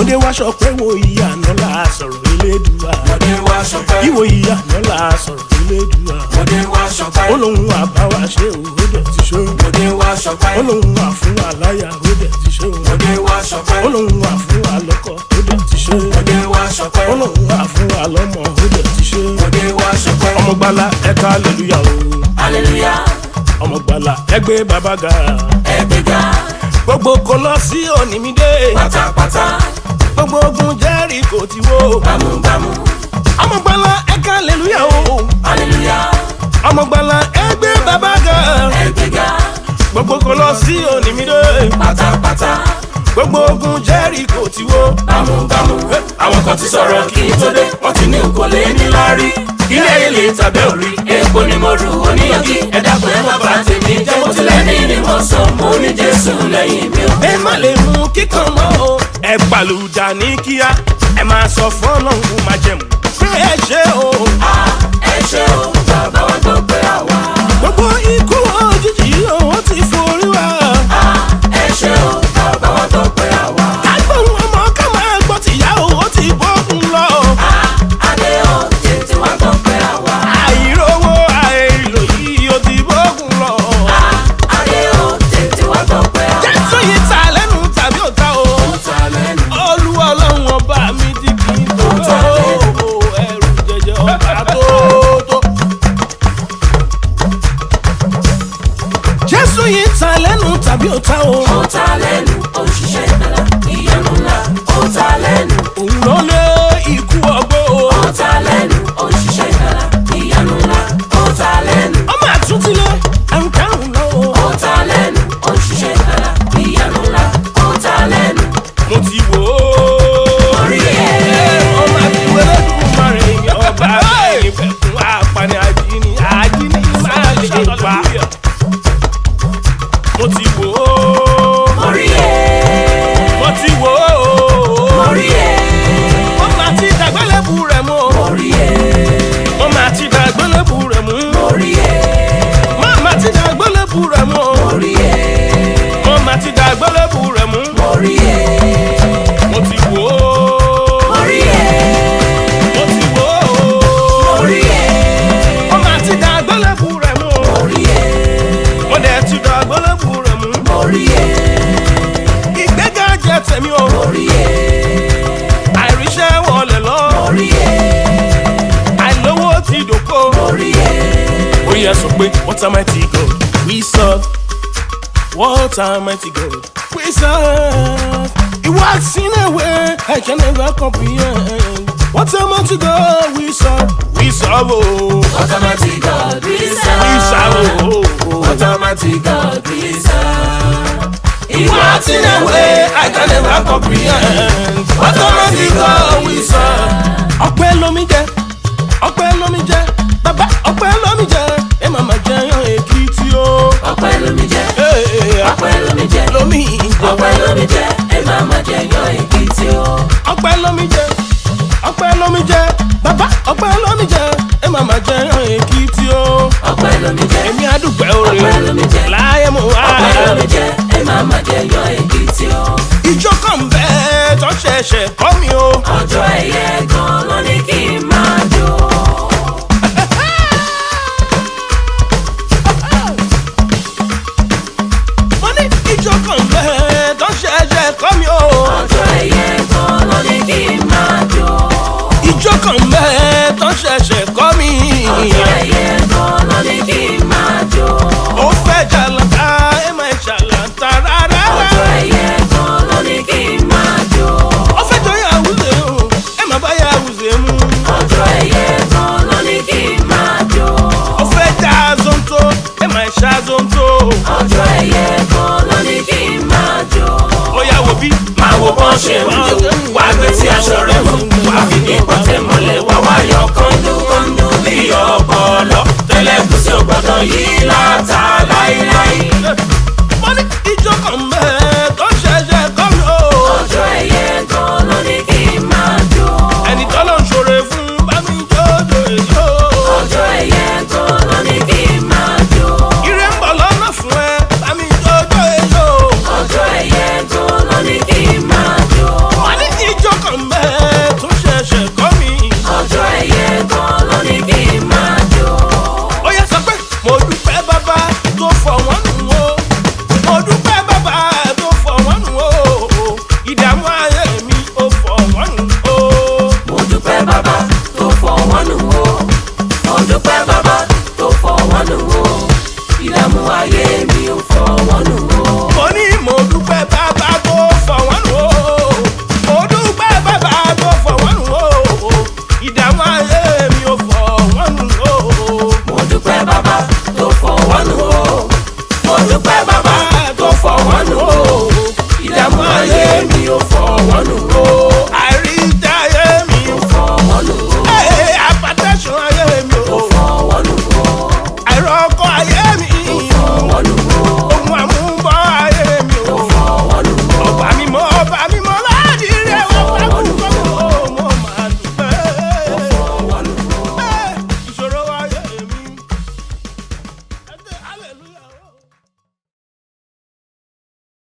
Mọ̀dé wá ṣọpẹ́ wo ìyànà la sọ̀rọ̀ Elédùà. Mọ̀dé wá ṣọpẹ́. Ìwò ìyànà la sọ̀rọ̀ Elédùà. Mọ̀dé wá ṣọpẹ́. Olóhùn àbáwá ṣe òwúdẹ̀ ti ṣe. Mọ̀dé wá ṣọpẹ́. Olóhùn àfún àláyà òwúdẹ̀ ti ṣe. Mọ̀dé wá ṣọpẹ́. Olóhùn àfún àlọ́kọ̀ òwúdẹ̀ ti ṣe. Mọ̀dé wá ṣọpẹ́. Olóhùn àfún àlọ́mọ òwúdẹ̀ ti ṣe. Mọ̀dé wá ṣọpẹ́. Ọmọ gbala ẹ̀ka hallelujah o. Hallelujah. Ọmọ gbala ẹgbẹ́ bàbá ga. Ẹgbẹ́ ga. Gbogbo kò lọ sí òní mi dé. Pátápátá. Gbogbo ogun Jẹ́ríkò ti wó. Bámúbámú. Ọmọ gbala ẹ̀ka hallelujah o. Hallelujah. Ọmọ gbala ẹgbẹ́ bàbá ga. Ẹgbẹ́ ga. Gbogbo kò lọ sí òní mi dé. Pátápátá. Gbogbo ogun Jẹ́ríkò ti wó. Bámúbámú. Àwọn kan ti sọ̀rọ̀ kí n tó dé, wọ́n ti ní òkò lé ní láárí. Ilé ayé lè tàbí orí, epo ni mo rù oníyanjú. Ẹ dákun ẹ má bà tèmi jẹ́, mo tilẹ̀ ní ni mo sọ, mo ní Jésù lẹ́yìn mi o. Ẹ má lè mú kíkan mọ́ o. Ẹ pàlùdà ní kíá, ẹ máa sọ fún Ọlọ́run máa jẹ̀mú. Pé ẹ ṣe o. Ẹ ṣe o, bàbá wa tó pé àwa. Gbogbo ikú òjijì ó ti forí wa. Ẹ ṣe o, bàbá wa tó pé àwa. Kágbóhùn ọmọ ká máa gbọ́ tìyá o, ó ti bọ́kùn lọ. Adé o, tètè wá tó pé àwa. Àìrówó àìlò yìí ó ti bọ́kùn lọ. Adé o, tètè wá tó pé àwa. Jésù yìí ta lẹ́nu tàbí ò ta o. Ó ta lẹ́nu. Olúwa Ọlọ́run ọba mi ti kì í tó. Ó ta lẹ́nu. Ẹrù jẹjẹ ọba tó tó. Jésù yìí ta lẹ́nu tàbí ò ta o. Ó ta lẹ́nu, òṣìṣẹ́ ìgbàlà, ìyanu ńlá. Ó ta lẹ́nu. Òun ló lé ikú ọgbó o. Ó ta lẹ́nu, òṣìṣẹ́ ìgbàlà, ìyanu ńlá. Ó ta lẹ́nu. Ọmọ àtúntilẹ̀ àrùnkárùn lọ o. Ó ta lẹ́nu, òṣìṣẹ́ ìgbàlà, ìyanu ńlá. Ó ta lẹ́nu. Mo ti wò ó. Orí ẹ̀. Ọmọ àtiwé Olódùmarè ọba ìfẹ́ fún apani àjíní máa ṣe pa. Mo ti wò ó. Orí ẹ̀. Mo ti wò ó. Orí ẹ̀. Mo máa ti dàgbélébù rẹ̀ mú. Orí ẹ̀. Mo máa ti dàgbélébù rẹ̀ mú. Orí ẹ̀. Mo máa ti dàgbélébù rẹ̀ mú. Orí ẹ̀. Mo máa ti dàgbélébù rẹ̀ mú. Orí ẹ̀. Mo ti wò ó. Orí ẹ̀. Mo ti wò ó. Orí ẹ̀. Mo máa ti dàgbélébù rẹ̀ mú. Orí ẹ̀. Mo dẹ̀ ti dàgbélébù rẹ̀ mú. Orí ẹ̀. Ìgbéga jẹ́ tèmi o. Orí ẹ̀. Àìríṣẹ́ wọlé lọ. Orí ẹ̀. Àìlówó ti dòkó. Orí ẹ̀. Ó yẹ sọ pé what a mighty God we serve. What a mighty God we serve. He works in a way I can never comprehend. What a mighty God we serve. We serve oh. What a mighty God we We serve. serve oh. What a mighty God we serve. He works in a way I can never comprehend. What a mighty God we serve. Ọpẹ́ lomi jẹ, ọpẹ́ lomi jẹ, bàbá ọpẹ́ lomi jẹ, ẹ máa ma jẹyàn Èkìtì o. Ọpẹ́ lómi jẹ. Ọpẹ́ lómi jẹ. Lomi jẹ. Ọpẹ́ lómi jẹ. Ẹ máa ma jẹ yan Èkìtì o. Ọpẹ́ lomi jẹ, ọpẹ́ lomi jẹ, bàbá ọpẹ́ lomi jẹ, ẹ máa ma jẹyàn Èkìtì o. Ọpẹ́ lómi jẹ. Èmi àdúpẹ́ oore Ọpẹ́ lomi jẹ. láyé mo wá. Ọpẹ́ lómi jẹ. Ẹ máa ma jẹ yan Èkìtì o. Ìjọ kan bẹ́ẹ̀ tó ṣẹ̀ṣẹ̀ kọ́ mi o. Ọjọ́ ẹ̀yẹ gan ló ní kí n máa jó. Mo ní ìjọ kan bẹ́ẹ̀ tó ṣẹ̀ṣẹ̀ kọ́ mi o. Ọjọ́ ẹ̀yẹ gan ló ní kí n máa jó. Ìjọ kan bẹ́ẹ̀ tó ṣẹ̀ṣẹ̀ kọ́ mi. Ọjọ́ ẹ̀yẹ gan ló ní kí n máa jó. Ó fẹ́ jàlátà ẹ máa jàlátà rárá. Ọjọ́ ẹ̀yẹ gan ló ní kí n máa jó. Ó fẹ́ jọ Yàwùzé o ẹ máa bá Yàwùzé mu. Ọjọ́ ẹ̀yẹ gan ló ní kí n máa jó. Ó fẹ́ jà zonto ẹ máa ṣá zonto. Ọjọ́ ẹ̀yẹ gan ló ní kí n máa jó. Ó yá wo bí. Máa wo bọ́n ṣe ń jó. Wàá gbé tí aṣọ rẹ̀ mú. Wàá fi ní pọ̀tẹ́ mọ́lẹ̀. Wàá wá yọ kọ́ńdú bí ọ̀bọ̀lọ́. Tẹ́lẹ̀ kù sí ògbọ́dọ̀ yìí látà láíláí.